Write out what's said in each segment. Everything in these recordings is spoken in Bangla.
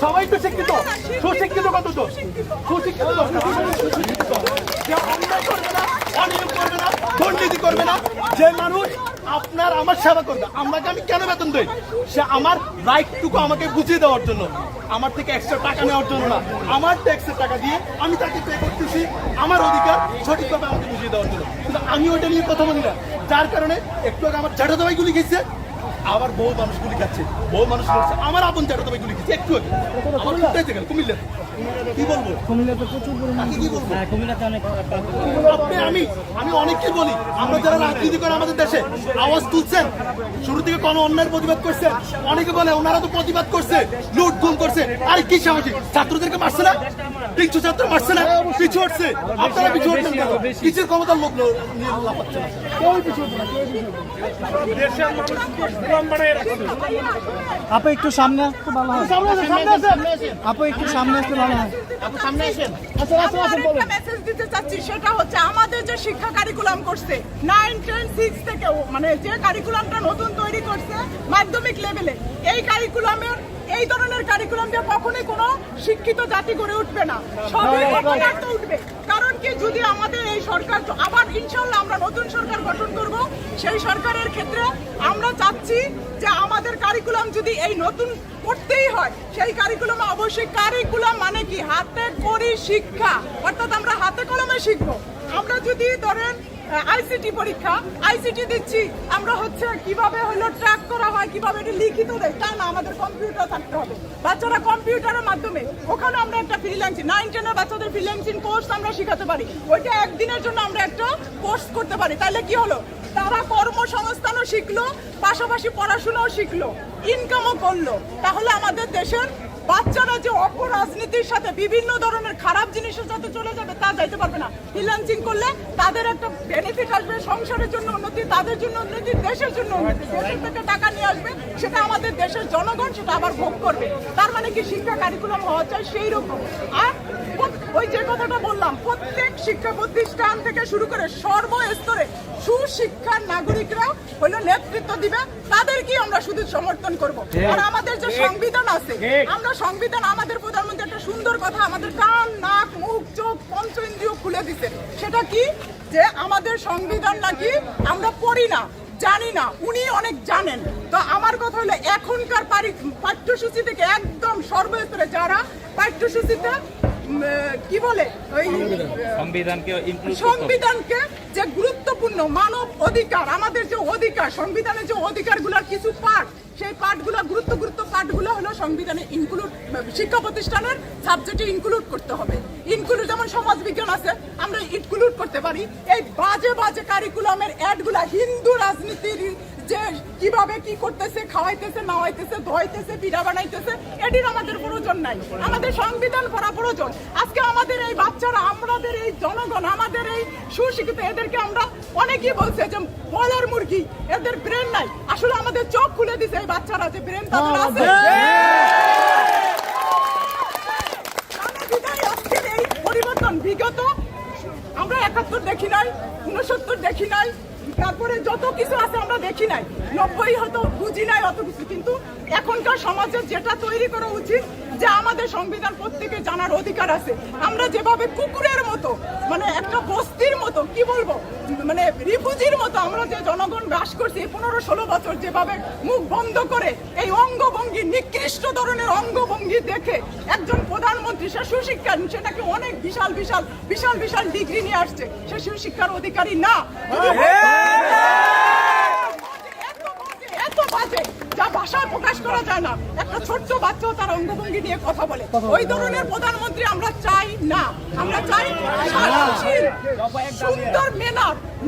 সবাই তো শিক্ষিত, সুশিক্ষিত কত তো সুশিক্ষিত অনিয়ম করবে না, দুর্নীতি করবে না। যে মানুষ আপনার আমার সেবা করবে, আমাকে আমি কেন বেতন দেই? সে আমার রাইটটুকু আমাকে বুঝিয়ে দেওয়ার জন্য, আমার থেকে এক্সট্রা টাকা নেওয়ার জন্য না, আমার ট্যাক্সের টাকা দিয়ে আমি তাকে পে করতেছি আমার অধিকার সঠিকভাবে আমাকে বুঝিয়ে দেওয়ার জন্য। কিন্তু আমি ওইটা নিয়ে কথা বলি না, যার কারণে একটু আগে আমার জ্যাঠা দাবাই গুলি খেয়েছে, আবার বহু মানুষ গুলি খাচ্ছে, বহু মানুষ করছে, আমার আপন জ্যাঠা দাবাই গুলি খেয়েছে একটু আগে। আমার কোথায় থেকে কুমিল্লা, কি বলবো কুমিল্লাতে প্রচুর পরিমাণে, কি বলবো কুমিল্লাতে অনেক আপনি আমি অনেককে বলি, আমরা যারা রাজনীতি করে আমাদের দেশে আওয়াজ তুলছেন, শুরু থেকে কোনো অন্যায়ের প্রতিবাদ করছেন, অনেকে বলে ওনারা তো প্রতিবাদ করছে, লুট গুম করছে। আরে কি সামাজিক ছাত্রদেরকে মারছে না, কিছু ছাত্র মারছে না, পিছু হটছে, আপনারা পিছু হটছেন কেন? কিছুর ক্ষমতার লোক নিয়ে লাফাচ্ছে না, কেউ পিছু হচ্ছে না, দেশের মানুষ আপু একটু সামনে আসতে ভালো হয়, আপু একটু সামনে আসতে ভালো হয়, আপনি সামনে আসেন। একটা মেসেজ দিতে চাচ্ছি, সেটা হচ্ছে আমাদের যে শিক্ষা কারিকুলাম করছে 9, 10, 6 থেকে, মানে যে কারিকুলামটা নতুন তৈরি করছে মাধ্যমিক লেভেলে, এই কারিকুলামের এই ধরনের কারিকুলাম দিয়ে কখনোই কোনো শিক্ষিত জাতি গড়ে উঠবে না, সবই অপদার্থ উঠবে। কারণ কি, যদি আমাদের এই সরকার আবার ইনশাল্লাহ আমরা নতুন সরকার গঠন করব, সেই সরকারের ক্ষেত্রে আমরা চাচ্ছি যে আমাদের কারিকুলাম যদি এই নতুন করতেই হয়, সেই কারিকুলামে অবশ্যই কারিকুলাম মানে কি হাতে করি শিক্ষা, অর্থাৎ আমরা হাতে কলমে শিখবো। আমরা যদি ধরেন আইসিটি পরীক্ষা, আইসিটি দিচ্ছি, আমরা হচ্ছে কিভাবে হলো ট্র্যাক করা হয়, কিভাবে এটা লিখিত দেয়, তা না, আমাদের কম্পিউটার থাকতে হবে। বাচ্চারা কম্পিউটারের মাধ্যমে, ওখানে আমরা একটা ফ্রিল্যান্সিং 9, 10 এর বাচ্চাদের ফ্রিল্যান্সিং কোর্স আমরা শেখাতে পারি, ওইটা একদিনের জন্য আমরা একটা কোর্স করতে পারি। তাহলে কি হলো, তারা কর্মসংস্থানও শিখলো, পাশাপাশি পড়াশোনাও শিখলো, ইনকামও করলো। তাহলে আমাদের দেশের বাচ্চারা যে অপরাজনীতির সাথে বিভিন্ন ধরনের খারাপ জিনিসের সাথে চলে যাবে, তা যাইতে পারবে না। ফ্রিল্যান্সিং করলে তাদের একটা বেনিফিট আসবে, সংসারের জন্য উন্নতি, তাদের জন্য উন্নতি, দেশের জন্য উন্নতি। দেশের থেকে টাকা নিয়ে আসবে, সেটা আমাদের দেশের জনগণ সেটা আবার ভোগ করবে। তার মানে কি, শিক্ষা কারিকুলাম হওয়া চাই সেই রকম। আর ওই যে কথাটা বললাম, প্রত্যেক শিক্ষা প্রতিষ্ঠান থেকে শুরু করে সর্বস্তরে সুশিক্ষার নাগরিকরা হলো নেতৃত্ব দিবে, তাদেরকেই আমরা শুধু সমর্থন করব। আর আমাদের যে সংবিধান আছে, আমরা সংবিধান, আমাদের প্রধানমন্ত্রী একটা সুন্দর কথা আমাদের কান, নাক, মুখ, চোখ, পঞ্চ ইন্দ্রিয় খুলে দিতে, সেটা কি, যে আমাদের সংবিধান নাকি আমরা পড়ি না, জানি না, উনি অনেক জানেন। তো আমার কথা হলো, এখনকার পাঠ্যসূচি থেকে একদম সর্বস্তরে যারা পাঠ্যসূচিতে কি বলে, ওই সংবিধানকে যে গুরুত্বপূর্ণ মানব অধিকার, আমাদের যে অধিকার, সংবিধানের যে অধিকারগুলোর কিছু পার্ট, সেই পার্টগুলো গুরুত্ব পার্টগুলো হলো সংবিধানে ইনক্লুড, শিক্ষা প্রতিষ্ঠানের সাবজেক্টে ইনক্লুড করতে হবে। ইনক্লুড, যেমন সমাজ বিজ্ঞান আছে, আমরা ইনক্লুড করতে পারি। এই বাজে বাজে কারিকুলামের অ্যাডগুলা, হিন্দু রাজনীতির যে কিভাবে কি করতেছে, খাওয়াইতেছে, নাওয়াইতেছে, ধোয়াইতেছে, পিঠা বানাইতেছে, এটির আমাদের প্রয়োজন নাই। আমাদের সংবিধান পড়া প্রয়োজন। আজকে আমাদের এই বাচ্চারা, আমাদের এই জনগণ, আমাদের এই সুশিক্ষিত, এদেরকে আমরা অনেকেই বলছে যে বলার মুরগি, এদের ব্রেন নাই। আসলে আমাদের চোখ খুলে দিছে এই বাচ্চারা, যে ব্রেন তাদের আছে। আজকের এই পরিবর্তন, বিগত আমরা 71 দেখি নাই, 69 দেখি নাই, তারপরে যত কিছু আছে আমরা দেখি নাই, 90 হয়তো বুঝি নাই অত কিছু। কিন্তু এখনকার সমাজে যেটা তৈরি করা উচিত, যে আমাদের সংবিধান প্রত্যেকে জানার অধিকার আছে। আমরা যেভাবে কুকুরের মতো, মানে একটা বস্তির মতো, কি বলবো, মানে রিফিউজির মতো আমরা যে জনগণ বাস করছি 15-16 বছর, যেভাবে মুখ বন্ধ করে এই অঙ্গভঙ্গি, নিকৃষ্ট ধরনের অঙ্গভঙ্গি দেখে একজন প্রধানমন্ত্রী, সে সুশিক্ষা, সেটাকে অনেক বিশাল বিশাল বিশাল বিশাল ডিগ্রি নিয়ে আসছে, সে সুশিক্ষার অধিকারী না। এত বাজে, যা ভাষায় প্রকাশ করা যায় না। একটা ছোট্ট বাচ্চাও তার অঙ্গভঙ্গি নিয়ে কথা বলে, ওই ধরনের প্রধানমন্ত্রী আমরা চাই না। আমরা চাই সুন্দর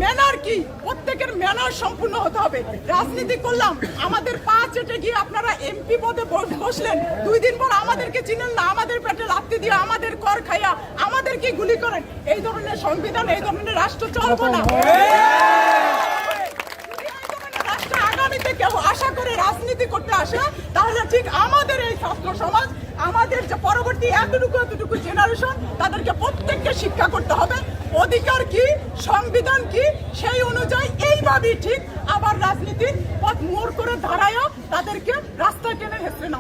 ম্যানার কি, প্রত্যেকের ম্যানার সম্পূর্ণ হতে হবে। রাজনীতি করলাম, আমাদের পা চেটে গিয়ে আপনারা এমপি পদে বসলেন, 2 দিন পর আমাদেরকে চিনেন না, আমাদের পেটে লাথি দিয়ে, আমাদের কর খাইয়া আমাদেরকে গুলি করেন। এই ধরনের সংবিধান, এই ধরনের রাষ্ট্র চলবে না। আগামীতে কেউ আশা করে রাজনীতি করতে আসে, তাহলে ঠিক আমাদের এই ছাত্র সমাজ, আমাদের যে পরবর্তী এতটুকু জেনারেশন, তাদেরকে প্রত্যেককে শিক্ষা করতে হবে অধিকার কি, সংবিধান কি, সেই অনুযায়ী এইভাবেই ঠিক আবার রাজনীতির পথ মোড় করে দাঁড়ায় তাদেরকে রাস্তায় টেনে হেসে না।